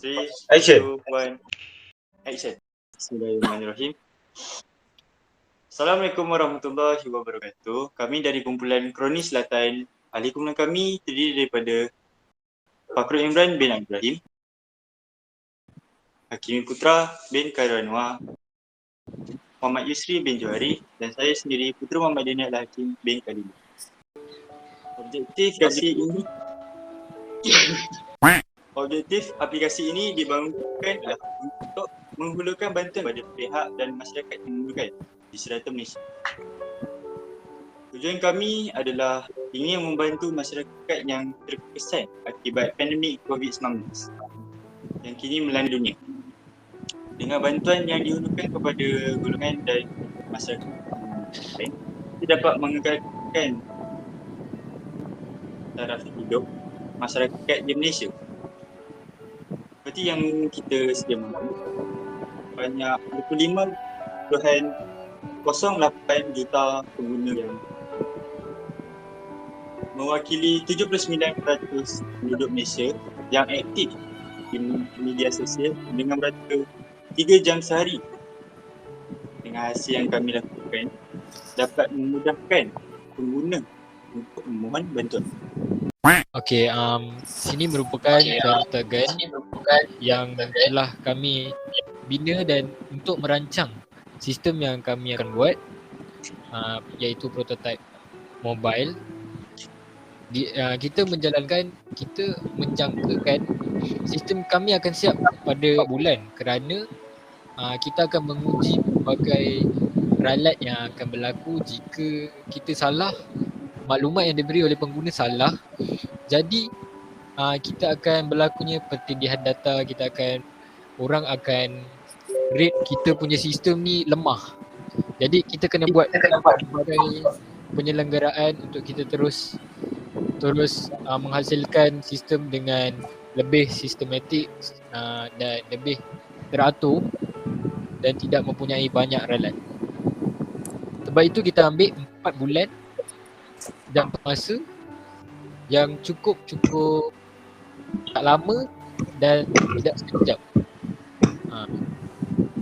3, Action. 2, 1. Action. Bismillahirrahmanirrahim. Assalamualaikum warahmatullahi wabarakatuh. Kami dari kumpulan Kroni Selatan. Ahli kumpulan kami terdiri daripada Fakrul Imran bin Ibrahim, Hakimi Putra bin Khairul, Muhammad Yusri bin Johari dan saya sendiri Putra Muhammad Daniel Hakim bin Khalil. Objektif aplikasi ini dibangunkan untuk menghulurkan bantuan pada pihak dan masyarakat yang memerlukan di serata Malaysia. Tujuan kami adalah ingin membantu masyarakat yang terkesan akibat pandemik COVID-19 yang kini melanda dunia. Dengan bantuan yang dihulurkan kepada golongan dan masyarakat lain, kita dapat mengekalkan taraf hidup masyarakat di Malaysia. Seperti yang kita sedia maklum, banyak 25.08 juta pengguna yang mewakili 79% penduduk Malaysia yang aktif di media sosial dengan merata 3 jam sehari. Dengan hasil yang kami lakukan dapat memudahkan pengguna untuk memohon bantuan. Okey, sini merupakan jargon yang telah kami bina dan untuk merancang sistem yang kami akan buat, iaitu prototype mobile. Kita menjangkakan sistem kami akan siap pada bulan kerana kita akan menguji pelbagai ralat yang akan berlaku jika kita salah, maklumat yang diberi oleh pengguna salah. Jadi kita akan berlakunya pertindihan data, orang akan rate kita punya sistem ni lemah. Jadi kita kena buat berbagai penyelenggaraan untuk kita terus menghasilkan sistem dengan lebih sistematik dan lebih teratur dan tidak mempunyai banyak ralat. Sebab itu kita ambil 4 bulan dan masa yang cukup tak lama dan tidak sekejap.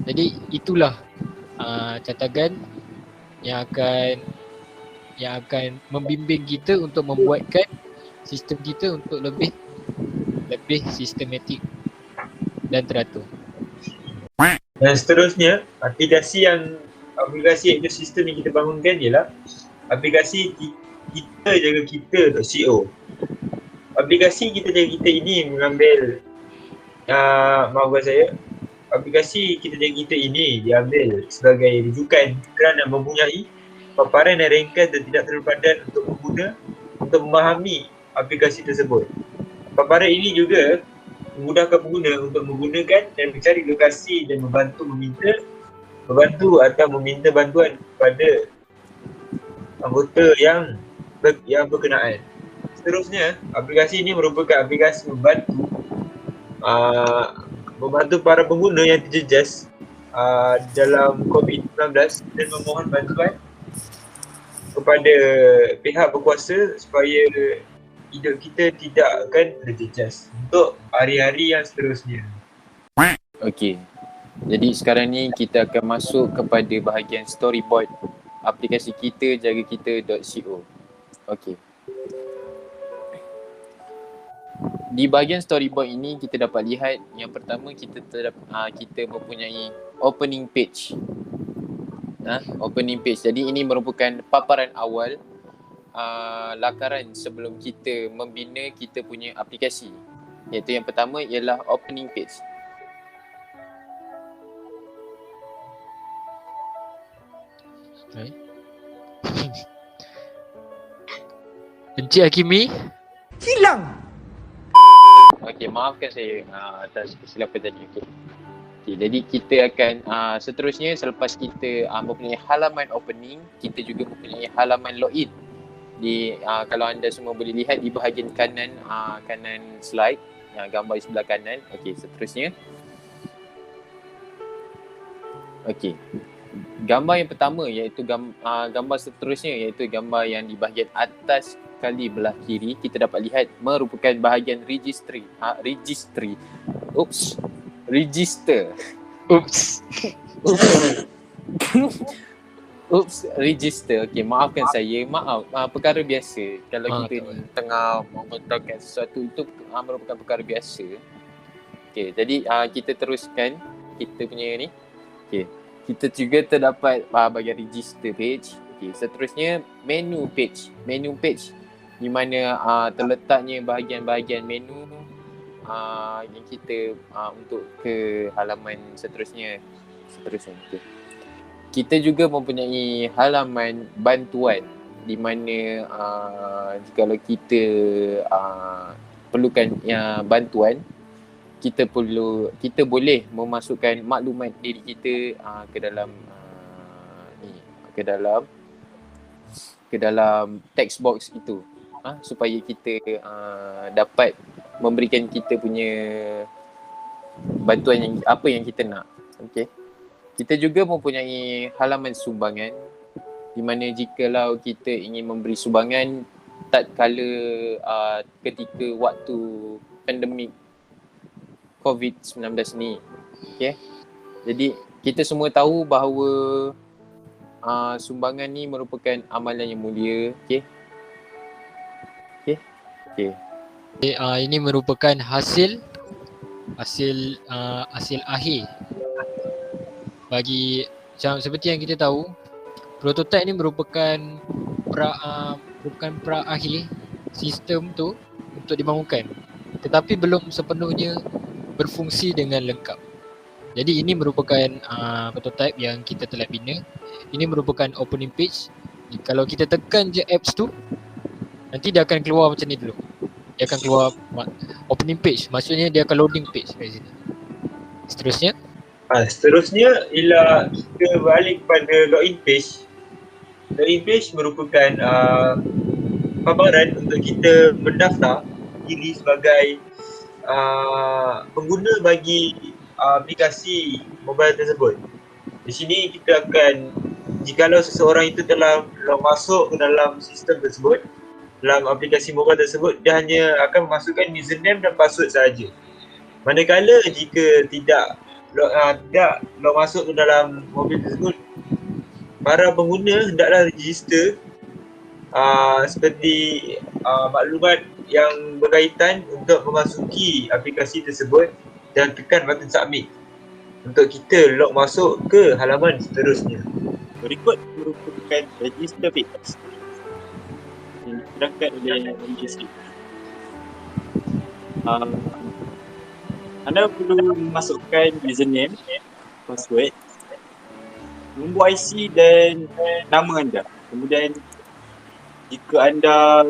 Jadi itulah catagan yang akan membimbing kita untuk membuatkan sistem kita untuk lebih sistematik dan teratur. Dan seterusnya, aplikasi iaitu sistem yang kita bangunkan ialah aplikasi kita jaga kita.co. Aplikasi kita jaga kita ini mengambil aplikasi kita jaga kita ini diambil sebagai rujukan kerana mempunyai paparan yang ringkas dan tidak terlalu padat untuk pengguna untuk memahami aplikasi tersebut. Paparan ini juga memudahkan pengguna untuk menggunakan dan mencari lokasi dan membantu bantuan kepada anggota yang berkenaan. Seterusnya, aplikasi ini merupakan aplikasi membantu para pengguna yang terjejas dalam COVID-19 dan memohon bantuan kepada pihak berkuasa supaya hidup kita tidak akan terjejas untuk hari-hari yang seterusnya. Okey. Jadi sekarang ni kita akan masuk kepada bahagian storyboard aplikasi kita jagakita.co. Okey. Di bahagian storyboard ini kita dapat lihat yang pertama kita mempunyai opening page. Opening page. Jadi ini merupakan paparan awal lakaran sebelum kita membina kita punya aplikasi. Iaitu yang pertama ialah opening page. Encik Hakimi hilang. Okey, maafkan saya atas kesilapan tadi. Okey, jadi kita akan seterusnya selepas kita mempunyai halaman opening, kita juga mempunyai halaman login. Kalau anda semua boleh lihat di bahagian kanan slide, gambar di sebelah kanan. Okey, seterusnya. Okey. Gambar yang pertama iaitu gambar seterusnya iaitu gambar yang di bahagian atas kali belah kiri, kita dapat lihat merupakan bahagian registry. Oops. Register. Oops. Oops, register. Okey, maafkan saya. Maaf, perkara biasa. Kalau kita betul. tengah mengutarakan sesuatu itu merupakan perkara biasa. Okey, jadi kita teruskan kita punya ni. Okey. Kita juga terdapat bahagian register page. Okey, seterusnya menu page. Menu page di mana terletaknya bahagian-bahagian menu yang kita untuk ke halaman seterusnya. Okay. Kita juga mempunyai halaman bantuan di mana kalau kita perlukan bantuan, kita boleh memasukkan maklumat diri kita ke dalam ke dalam text box itu supaya kita dapat memberikan kita punya bantuan yang apa yang kita nak. Okey. Kita juga mempunyai halaman sumbangan di mana jikalau kita ingin memberi sumbangan tatkala ketika waktu pandemik COVID-19 ni. Okey. Jadi kita semua tahu bahawa sumbangan ni merupakan amalan yang mulia. Okey. Ini merupakan hasil akhir bagi seperti yang kita tahu, prototipe ni merupakan pra akhir sistem tu untuk dibangunkan, tetapi belum sepenuhnya berfungsi dengan lengkap. Jadi ini merupakan prototipe yang kita telah bina. Ini merupakan opening page. Kalau kita tekan je apps tu, nanti dia akan keluar macam ni dulu. Dia akan keluar opening page, maksudnya dia akan loading page kat sini. Seterusnya ialah kita balik pada login page. Login page merupakan pabaran untuk kita mendaftar diri sebagai pengguna bagi aplikasi mobile tersebut. Di sini kita akan, jikalau seseorang itu telah masuk ke dalam sistem tersebut, dalam aplikasi mobile tersebut, dia hanya akan memasukkan username dan password sahaja. Manakala jika tidak masuk ke dalam mobil tersebut, para pengguna hendaklah register seperti maklumat yang berkaitan untuk memasuki aplikasi tersebut dan tekan button submit untuk kita log masuk ke halaman seterusnya. Berikut merupakan register page yang diterangkan oleh registry. Anda perlu memasukkan username, password, nombor IC dan nama anda. Kemudian jika anda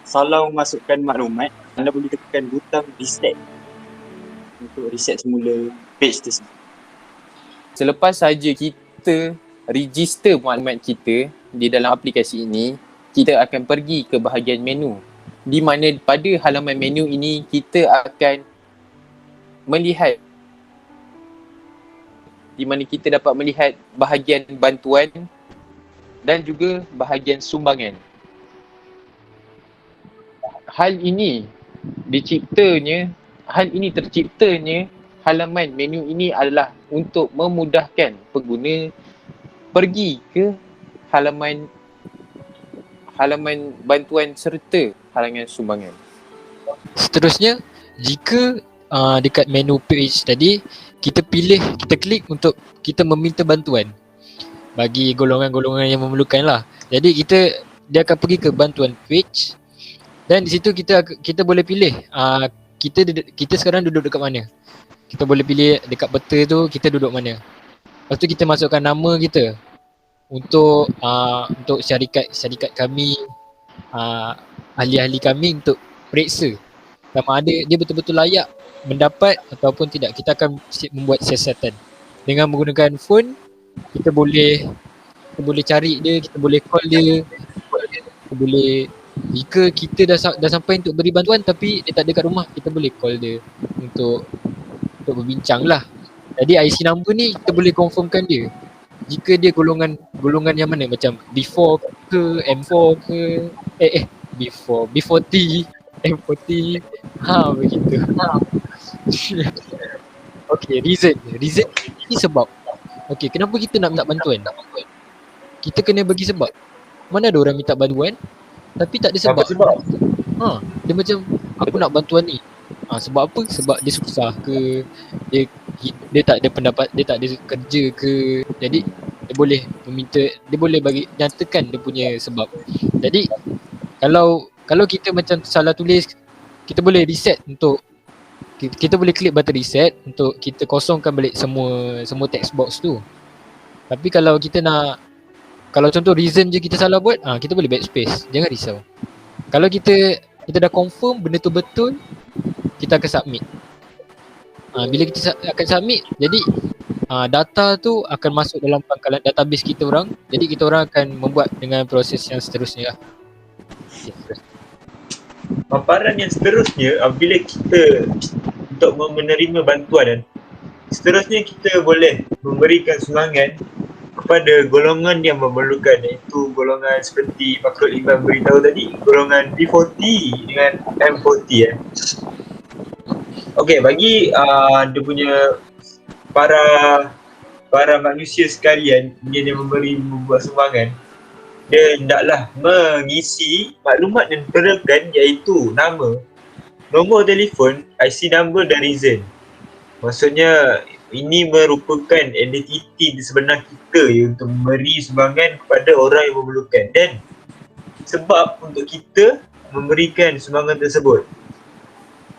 salah memasukkan maklumat, anda boleh tekan butang reset untuk reset semula page tersebut. Selepas saja kita register maklumat kita di dalam aplikasi ini, kita akan pergi ke bahagian menu, di mana pada halaman menu ini kita akan melihat, di mana kita dapat melihat bahagian bantuan dan juga bahagian sumbangan. Hal ini terciptanya halaman menu ini adalah untuk memudahkan pengguna pergi ke halaman bantuan serta halaman sumbangan. Seterusnya, jika dekat menu page tadi, kita klik untuk kita meminta bantuan bagi golongan-golongan yang memerlukan lah. Jadi dia akan pergi ke bantuan page dan di situ kita boleh pilih kita sekarang duduk dekat mana. Kita boleh pilih dekat peta tu kita duduk mana. Lepas tu kita masukkan nama kita untuk syarikat kami, ahli-ahli kami untuk periksa sama ada dia betul-betul layak mendapat ataupun tidak. Kita akan membuat siasatan dengan menggunakan phone. Kita boleh cari dia, kita boleh call dia, kita boleh, jika kita dah sampai untuk beri bantuan tapi dia tak ada kat rumah, kita boleh call dia untuk berbincang lah. Jadi IC number ni kita boleh confirmkan dia, jika dia golongan yang mana, macam B4 ke M4 ke B4T M40 begitu. Okay, reason ni sebab. Okay, kenapa kita nak minta bantuan? Kita kena bagi sebab. Mana ada orang minta bantuan tapi tak ada sebab. Apa sebab? Dia macam aku nak bantuan ni. Sebab apa? Sebab dia susah ke, dia tak ada pendapat, dia tak ada kerja ke. Jadi dia boleh meminta, dia boleh bagi nyatakan dia punya sebab. Jadi kalau kita macam salah tulis, kita boleh reset untuk kita boleh klik button reset untuk kita kosongkan balik semua text box tu. Tapi kalau kita nak, kalau contoh reason je kita salah buat, kita boleh backspace. Jangan risau. Kalau kita dah confirm benda tu betul, kita akan submit. Bila kita akan submit, jadi data tu akan masuk dalam pangkalan database kita orang. Jadi kita orang akan membuat dengan proses yang seterusnya lah. Paparan yang seterusnya, bila kita untuk menerima bantuan dan seterusnya kita boleh memberikan sumbangan kepada golongan yang memerlukan, iaitu golongan seperti Fakrul Iman beritahu tadi, golongan B40 dengan M40 Okey, bagi dia punya para manusia sekalian yang membuat sumbangan, dia hendaklah mengisi maklumat yang diperlukan, iaitu nama, nombor telefon, IC number dan reason. Maksudnya ini merupakan identiti di sebenar kita untuk memberi sumbangan kepada orang yang memerlukan dan sebab untuk kita memberikan sumbangan tersebut.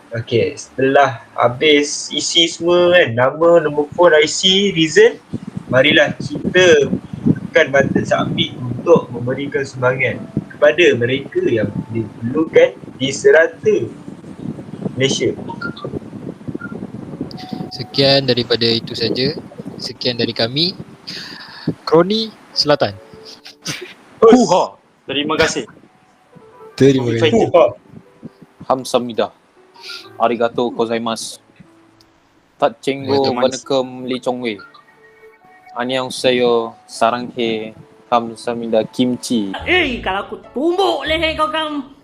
Okey, setelah habis isi semua kan, nama, nombor phone, IC, reason, marilah kita tekan button submit untuk memberikan sumbangan kepada mereka yang diperlukan di serata Malaysia. Sekian daripada itu saja. Sekian dari kami, Kroni Selatan. Huha. Terima kasih. Terima kasih. Hamsamida. Arigato gozaimasu. Tatchengo wanakum li chongwei. Annyeonghaseyo, saranghae, kamsahamnida, kimchi. Kalau aku tumbuk leher kau kan